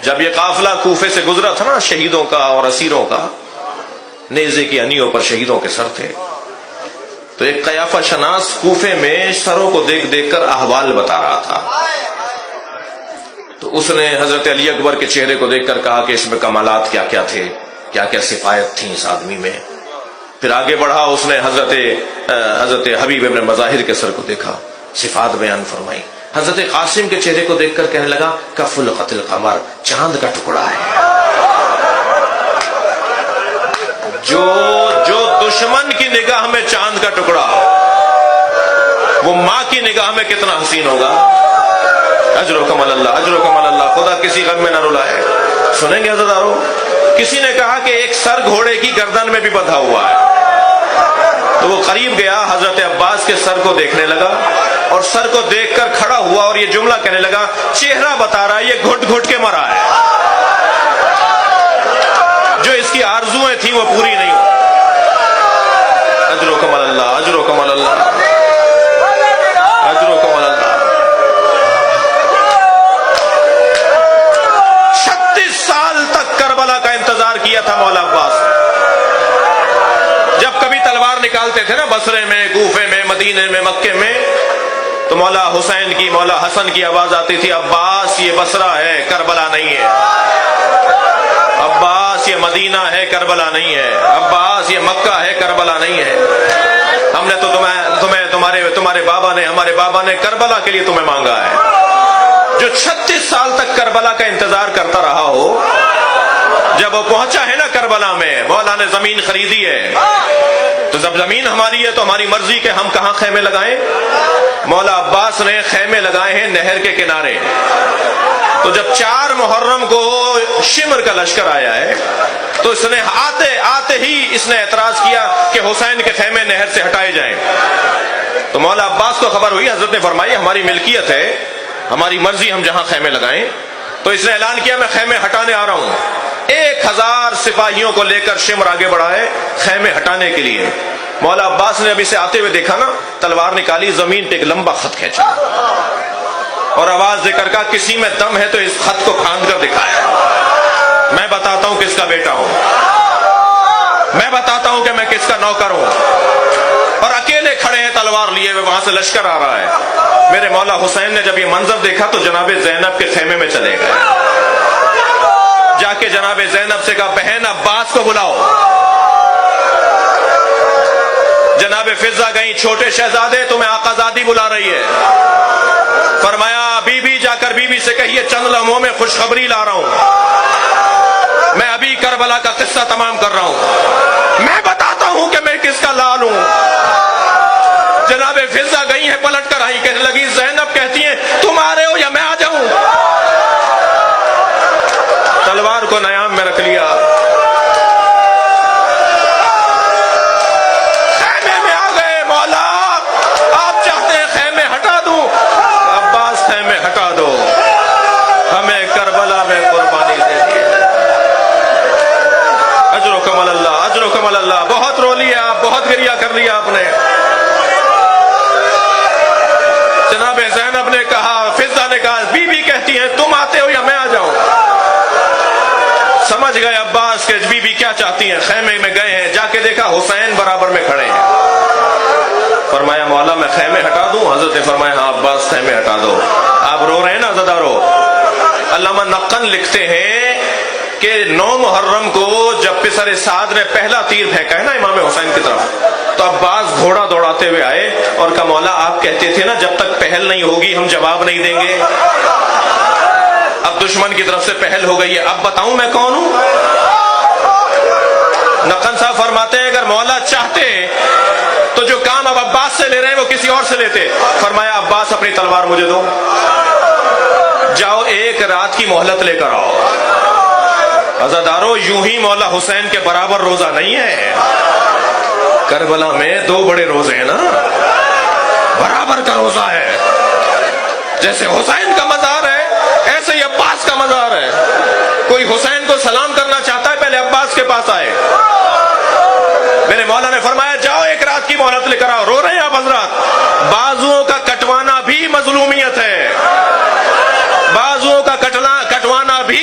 جب یہ قافلہ کوفے سے گزرا تھا نا شہیدوں کا اور اسیروں کا، نیزے کی انیوں پر شہیدوں کے سر تھے، تو ایک قیافہ شناس کوفے میں سروں کو دیکھ دیکھ کر احوال بتا رہا تھا، تو اس نے حضرت علی اکبر کے چہرے کو دیکھ کر کہا کہ اس میں کمالات کیا کیا تھے، کیا کیا صفات تھیں اس آدمی میں۔ پھر آگے بڑھا، اس نے حضرت حبیب ابن مظاہر کے سر کو دیکھا، صفات بیان فرمائی۔ حضرت قاسم کے چہرے کو دیکھ کر کہنے لگا کفلقت القمر، چاند کا ٹکڑا ہے۔ جو دشمن کی نگاہ میں چاند کا ٹکڑا، وہ ماں کی نگاہ میں کتنا حسین ہوگا۔ اجر و کمال اللہ، اجر و کمال اللہ، خدا کسی غم میں نہ رلائے۔ سنیں گے عزیزارو، کسی نے کہا کہ ایک سر گھوڑے کی گردن میں بھی بندھا ہوا ہے، تو وہ قریب گیا، حضرت عباس کے سر کو دیکھنے لگا اور سر کو دیکھ کر کھڑا ہوا اور یہ جملہ کہنے لگا، چہرہ بتا رہا ہے یہ گھٹ گھٹ کے مرا ہے، جو اس کی آرزویں تھیں وہ پوری نہیں ہوئی۔ اجر و کمال اللہ، اجر و کمال اللہ، اجر و کمال اللہ۔ 36 سال تک کربلا کا انتظار کیا تھا مولا عباس۔ جب کبھی تلوار نکالتے تھے نا بصرے میں، کوفے میں، مدینے میں، مکے میں، تو مولا حسین کی، مولا حسن کی آواز آتی تھی، عباس یہ بصرہ ہے، کربلا نہیں ہے، عباس یہ مدینہ ہے، کربلا نہیں ہے، عباس یہ مکہ ہے، کربلا نہیں ہے۔ ہم نے تو تمہارے بابا نے، ہمارے بابا نے کربلا کے لیے تمہیں مانگا ہے۔ جو 36 سال تک کربلا کا انتظار کرتا رہا ہو، جب وہ پہنچا ہے نا کربلا میں، مولا نے زمین خریدی ہے، تو جب زمین ہماری ہے تو ہماری مرضی کہ ہم کہاں خیمے لگائیں۔ مولا عباس نے خیمے لگائے ہیں نہر کے کنارے۔ تو جب 4 محرم کو شمر کا لشکر آیا ہے، تو اس نے آتے ہی اس نے اعتراض کیا کہ حسین کے خیمے نہر سے ہٹائے جائیں۔ تو مولا عباس کو خبر ہوئی، حضرت نے فرمائی ہماری ملکیت ہے، ہماری مرضی ہم جہاں خیمے لگائیں۔ تو اس نے اعلان کیا میں خیمے ہٹانے آ رہا ہوں۔ 1000 سپاہیوں کو لے کر شمر آگے بڑھا ہے خیمے ہٹانے کے لیے۔ مولا عباس نے ابھی سے آتے ہوئے دیکھا نا، تلوار نکالی، زمین پہ ایک لمبا خط کھینچا اور آواز دے کر کہا کسی میں دم ہے تو اس خط کو پھاند کر دکھائے، میں بتاتا ہوں کس کا بیٹا ہوں، میں بتاتا ہوں کہ میں کس کا نوکر ہوں۔ اور اکیلے کھڑے ہیں تلوار لیے ہوئے، وہاں سے لشکر آ رہا ہے۔ میرے مولا حسین نے جب یہ منظر دیکھا تو جناب زینب کے خیمے میں چلے گئے، جا کے جناب زینب سے کہا بہن عباس کو بلاؤ۔ جناب فضہ گئی، چھوٹے شہزادے تمہیں آقازادی بلا رہی ہے۔ فرمایا بی بی جا کر بی بی سے کہیے چند لمحوں میں خوشخبری لا رہا ہوں، میں ابھی کربلا کا قصہ تمام کر رہا ہوں، میں بتاتا ہوں کہ میں کس کا لال ہوں۔ جناب فضہ گئی ہیں، پلٹ کر آئی، کہنے لگی زینب کہتی ہیں تم آ رہے ہو یا میں آ جاؤں؟ تلوار کو نیام میں رکھ لیا، خیمے میں آ گئے۔ مولا آپ چاہتے ہیں خیمے ہٹا دوں؟ عباس خیمے ہٹا دو، ہمیں کربلا میں قربانی دے دی۔ اجر و کمال اللہ، اجر و کمال اللہ۔ بہت رو لیا، بہت گریہ کر لیا آپ نے۔ جناب زینب نے کہا، فضہ نے کہا بی بی کہتی ہیں تم آتے ہو یا میں آ جاؤں؟ سمجھ گئے عباس کے بی بی کیا چاہتی ہیں۔ خیمے میں گئے ہیں، جا کے دیکھا حسین برابر میں کھڑے ہیں۔ فرمایا مولا میں خیمے ہٹا دوں؟ حضرت نے فرمایا ہاں عباس خیمے ہٹا دو۔ آپ رو رہے ہیں نا عزادارو؟ علامہ نقن لکھتے ہیں کہ 9 محرم کو جب پسر سعد نے پہلا تیر پھینکا ہے نا امام حسین کی طرف، تو عباس گھوڑا دوڑاتے ہوئے آئے اور کہا مولا آپ کہتے تھے نا جب تک پہل نہیں ہوگی ہم جواب نہیں دیں گے، اب دشمن کی طرف سے پہل ہو گئی ہے، اب بتاؤں میں کون ہوں؟ نقن صاحب فرماتے ہیں اگر مولا چاہتے تو جو کام اب عباس سے لے رہے ہیں وہ کسی اور سے لیتے۔ فرمایا عباس اپنی تلوار مجھے دو، جاؤ 1 رات کی مہلت لے کر آؤ۔ عزادارو یوں ہی مولا حسین کے برابر روزہ نہیں ہے، کربلا میں 2 بڑے روزے ہیں نا، برابر کا روزہ ہے۔ جیسے حسین کا مزار ہے ایسے ہی عباس کا مزار ہے۔ کوئی حسین کو سلام کرنا چاہتا ہے پہلے عباس کے پاس آئے۔ میرے مولا نے فرمایا جاؤ 1 رات کی مہلت لے کر آؤ۔ رو رہے ہیں آپ حضرات؟ بازوؤں کا کٹوانا بھی مظلومیت ہے، بازوؤں کا کٹوانا بھی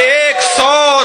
100